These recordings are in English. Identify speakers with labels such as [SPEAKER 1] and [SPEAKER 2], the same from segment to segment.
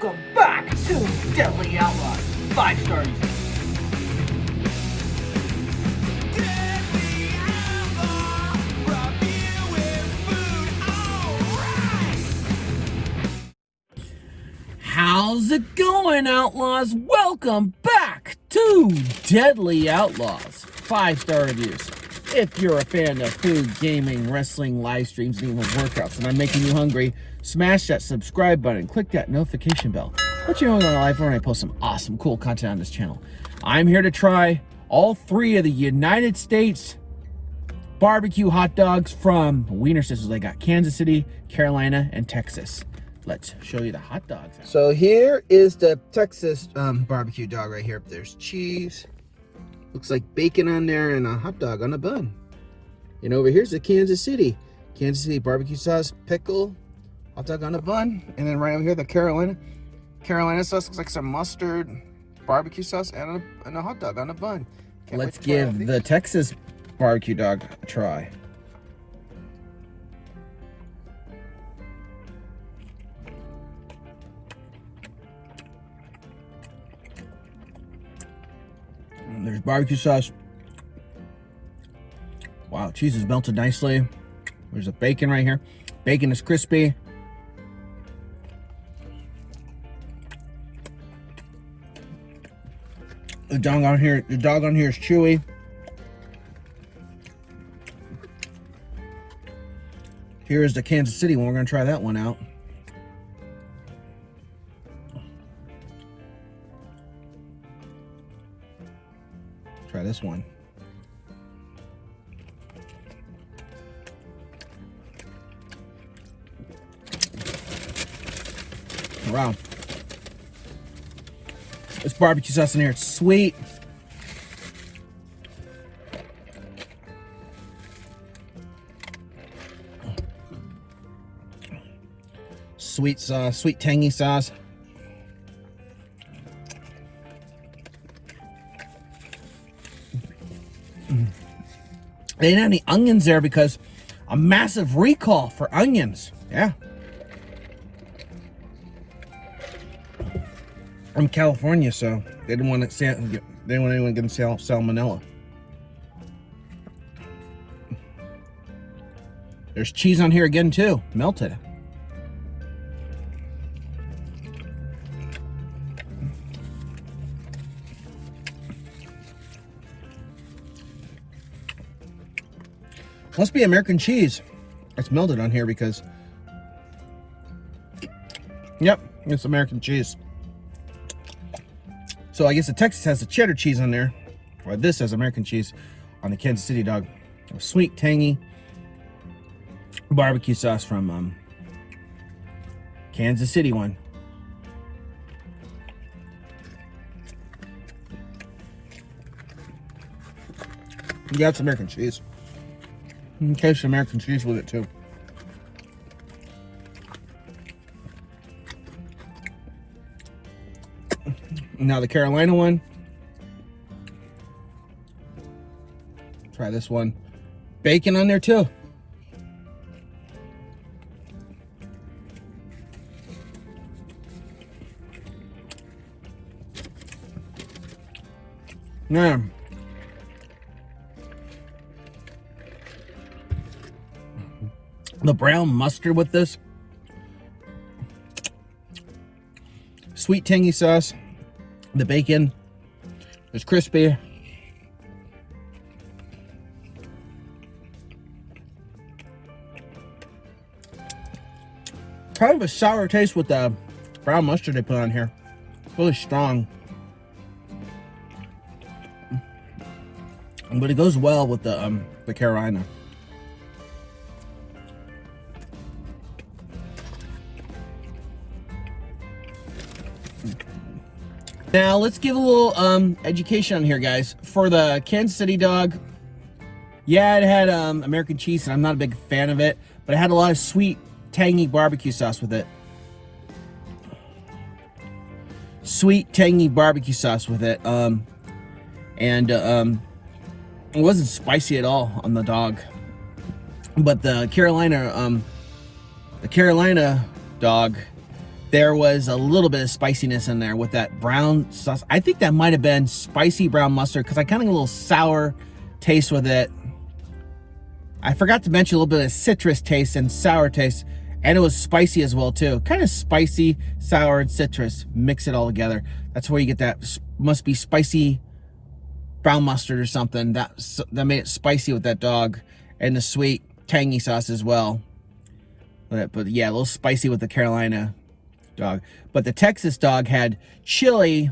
[SPEAKER 1] Welcome back to Deadly Outlaws 5-star users. How's it going, Outlaws? Welcome back to Deadly Outlaws 5-star reviews. If you're a fan of food, gaming, wrestling, live streams, and even workouts, and I'm making you hungry, smash that subscribe button, click that notification bell. Let you know when I'm live when I post some awesome, cool content on this channel. I'm here to try all 3 of the United States barbecue hot dogs from Wienerschnitzel. They got Kansas City, Carolina, and Texas. Let's show you the hot dogs. So here is the Texas barbecue dog right here. There's cheese. Looks like bacon on there and a hot dog on a bun. And over here's the Kansas City barbecue sauce, pickle, hot dog on a bun. And then right over here, the Carolina sauce looks like some mustard, barbecue sauce, and a hot dog on a bun. Let's give the Texas barbecue dog a try. There's barbecue sauce. Wow, cheese is melted nicely. There's a bacon right here. Bacon is crispy. The dog on here is chewy. Here is the Kansas City one. We're gonna try that one out. Try this one. Wow. This barbecue sauce in here, it's sweet. Sweet sauce, sweet tangy sauce. They didn't have any onions there because a massive recall for onions. Yeah. I'm California, so they didn't want anyone getting salmonella. There's cheese on here again too, melted. Must be American cheese. It's melted on here because, yep, it's American cheese. So I guess the Texas has the cheddar cheese on there, or this has American cheese on the Kansas City dog. Sweet, tangy barbecue sauce from Kansas City one. You got some American cheese. In case American cheese with it too. Now the Carolina one. Try this one. Bacon on there too. Yeah. The brown mustard with this. Sweet tangy sauce. The bacon is crispy. Kind of a sour taste with the brown mustard they put on here. Really strong. But it goes well with the Carolina. Now let's give a little education on here, guys. For the Kansas City dog, yeah, it had American cheese, and I'm not a big fan of it, but it had a lot of sweet, tangy barbecue sauce with it. Sweet, tangy barbecue sauce with it, and it wasn't spicy at all on the dog. But the Carolina dog there was a little bit of spiciness in there with that brown sauce. I think that might have been spicy brown mustard because I kind of get a little sour taste with it. I forgot to mention a little bit of citrus taste and sour taste, and it was spicy as well too. Kind of spicy, sour, and citrus. Mix it all together. That's where you get that, must be spicy brown mustard or something. That made it spicy with that dog, and the sweet, tangy sauce as well. But yeah, a little spicy with the Carolina dog. But the Texas dog had chili.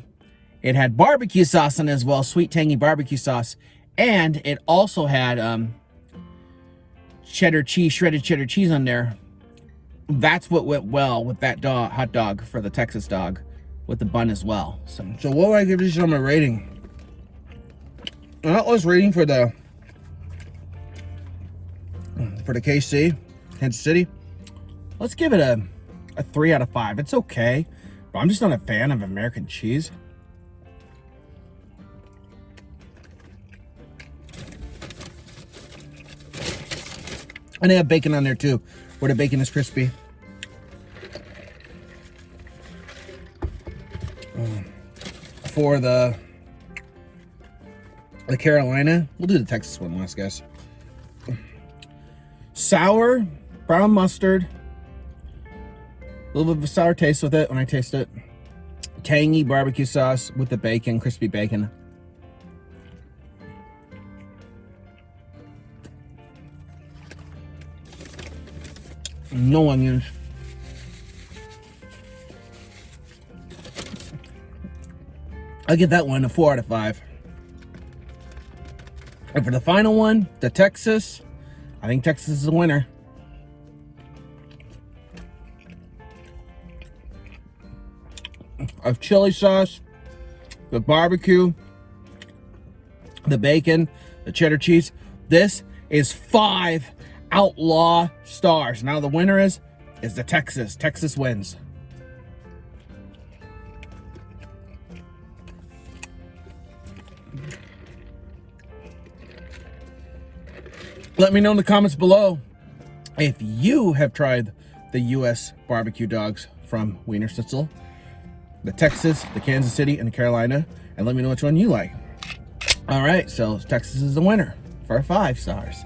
[SPEAKER 1] It had barbecue sauce in it as well, sweet, tangy barbecue sauce. And it also had cheddar cheese, shredded cheddar cheese on there. That's what went well with that hot dog for the Texas dog with the bun as well. So what would I give this on my rating? Outlaw's rating for the KC, Kansas City. Let's give it a 3 out of 5. It's okay, but I'm just not a fan of American cheese. And they have bacon on there too, where the bacon is crispy. For the Carolina, we'll do the Texas one last, guys. Sour, brown mustard, a little bit of a sour taste with it when I taste it. Tangy barbecue sauce with the bacon, crispy bacon. No onions. I give that one a 4 out of 5. And for the final one, the Texas, I think Texas is the winner. Of chili sauce, the barbecue, the bacon, the cheddar cheese. This is 5 Outlaw stars. Now the winner is the Texas. Texas wins. Let me know in the comments below if you have tried the U.S. barbecue dogs from Wienerschnitzel, the Texas, the Kansas City, and the Carolina, and let me know which one you like. All right, so Texas is the winner for 5 stars.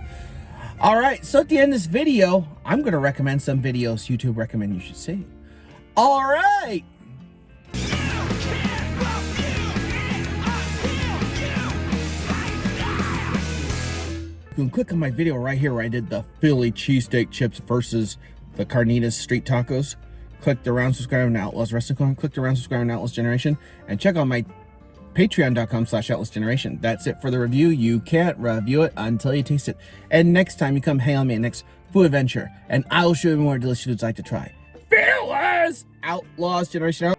[SPEAKER 1] All right, so at the end of this video, I'm going to recommend some videos YouTube recommend you should see. All right. You can click on my video right here where I did the Philly cheesesteak chips versus the Carnitas street tacos. Click the round subscribe on Outlaws Wrestling Corn. Click the round subscribe on Outlaws Generation. And check out my patreon.com/Outlaws Generation. That's it for the review. You can't review it until you taste it. And next time you come hang on me at next food adventure, and I will show you more delicious foods I like to try. Fearless Outlaws Generation out.